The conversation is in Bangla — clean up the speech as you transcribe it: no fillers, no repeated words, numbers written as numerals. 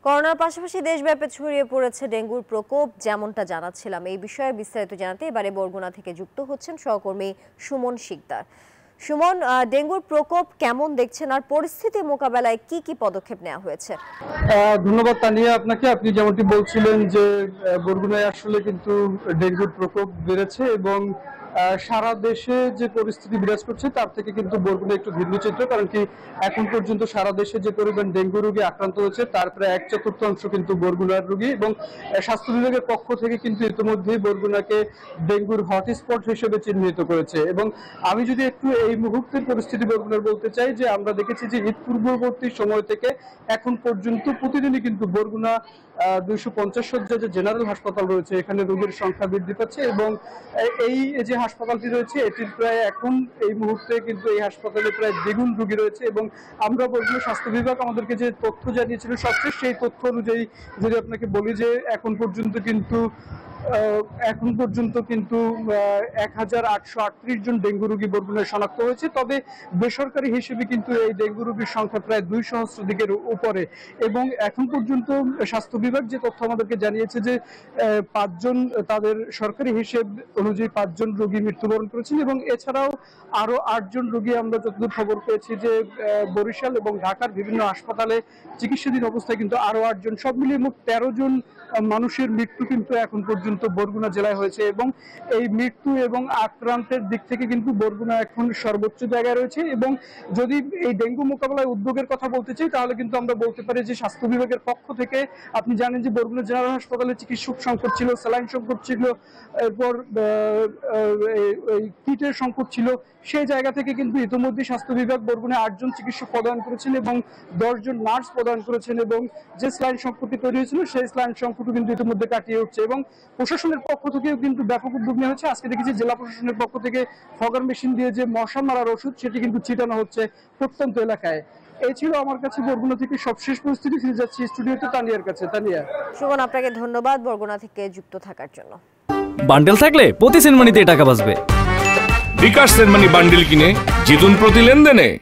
করোনার পাশাপাশি দেশব্যাপী ছড়িয়ে পড়েছে ডেঙ্গুর প্রকোপ, যেমনটা জানাচ্ছিলাম। এই বিষয়ে বিস্তারিত জানাতে এবারে বরগুনা থেকে যুক্ত হচ্ছেন সহকর্মী সুমন শিকদার। সুমন, ডেঙ্গুর প্রকোপ কেমন দেখছেন আর পরিস্থিতি মোকাবেলায় কি কি পদক্ষেপ নেওয়া হয়েছে? ধন্যবাদ তানিয়া আপনাকে। আপনি যেমনটি বলছিলেন যে বরগুনায় আসলে কিন্তু ডেঙ্গুর প্রকোপ বেড়েছে এবং সারা দেশে যে পরিস্থিতি বিরাজ করছে তার থেকে কিন্তু বরগুনা একটু ভিন্ন চিত্র। কারণ কি, এখন পর্যন্ত সারা দেশে যে পরিমাণ ডেঙ্গু রোগী আক্রান্ত হয়েছে তার প্রায় 1/4 কিন্তু বরগুনার রোগী, এবং স্বাস্থ্য বিভাগের পক্ষ থেকে কিন্তু ইতিমধ্যেই বরগুনাকে ডেঙ্গুর হটস্পট হিসেবে চিহ্নিত করেছে। এবং আমি যদি একটু এই মুহূর্তের পরিস্থিতি বরগুনার বলতে চাই, যে আমরা দেখেছি যে ঈদ পূর্ববর্তী সময় থেকে এখন পর্যন্ত প্রতিদিনই কিন্তু বরগুনা 250 শয্যা যে জেনারেল হাসপাতাল রয়েছে এখানে রোগীর সংখ্যা বৃদ্ধি পাচ্ছে, এবং এই যে হাসপাতালটি রয়েছে এটির প্রায় এখন এই মুহূর্তে কিন্তু এই হাসপাতালে প্রায় দ্বিগুণ রোগী রয়েছে। এবং আমরা বলবো স্বাস্থ্য বিভাগ আমাদেরকে যে তথ্য জানিয়েছিল সবচেয়ে, সেই তথ্য অনুযায়ী যদি আপনাকে বলি যে এখন পর্যন্ত কিন্তু 1838 জন ডেঙ্গু রোগী বরগুনায় শনাক্ত হয়েছে। তবে বেসরকারি হিসেবে কিন্তু এই ডেঙ্গু রোগীর সংখ্যা প্রায় 200 দিকের উপরে। এবং এখন পর্যন্ত স্বাস্থ্য বিভাগ যে তথ্য আমাদেরকে জানিয়েছে যে 5 জন, তাদের সরকারি হিসেব অনুযায়ী 5 জন রোগী মৃত্যুবরণ করেছেন, এবং এছাড়াও আরো 8 জন রোগী আমরা যতদূর খবর পেয়েছি যে বরিশাল এবং ঢাকার বিভিন্ন হাসপাতালে চিকিৎসাধীন অবস্থায় কিন্তু আরো 8 জন, সব মিলিয়ে মোট 13 জন মানুষের মৃত্যু কিন্তু এখন পর্যন্ত বরগুনা জেলায় হয়েছে। এবং এই মৃত্যু এবং আক্রান্তের দিক থেকে কিন্তু বরগুনা এখন সর্বোচ্চ জায়গায় রয়েছে। এবং যদি এই ডেঙ্গু মোকাবেলায় উদ্যোগের কথা বলতে চাই তাহলে কিন্তু আমরা বলতে পারি যে স্বাস্থ্য বিভাগের পক্ষ থেকে, আপনি জানেন যে বরগুনা জেনারেল হাসপাতালে চিকিৎসক সংকট ছিল, স্যালাইন সংকট ছিল, এরপর কিটের সংকট ছিল। সেই জায়গা থেকে কিন্তু ইতিমধ্যে স্বাস্থ্য বিভাগ বরগুনায় 8 জন চিকিৎসক প্রদান করেছেন এবং 10 জন নার্স প্রদান করেছেন, এবং যে স্যালাইন সংকটটি তৈরি হয়েছিল সেই স্যালাইন সংকটও কিন্তু ইতিমধ্যে কাটিয়ে উঠছে। এবং প্রশাসনের পক্ষ থেকেও কিন্তু ব্যাপক উদ্যোগ নেওয়া হচ্ছে। আজকে দেখেছি জেলা প্রশাসনের পক্ষ থেকে ফগার মেশিন দিয়ে যে মশা মারার ওষুধ সেটি কিন্তু ছিটানো হচ্ছে প্রত্যন্ত এলাকায়। এই ছিল আমার কাছে বরগুনা থেকে সবশেষ পরিস্থিতি। ফিরে যাচ্ছি স্টুডিওতে তানিয়ার কাছে। তানিয়া। সুমন, আপনাকে ধন্যবাদ বরগুনা থেকে যুক্ত থাকার জন্য। বান্ডেল থাকলে প্রতি সেনমানিতে টাকা বাঁচবে। বিকাশ সেনমানি বান্ডেল কিনে জিতুন প্রতি লেনদেনে।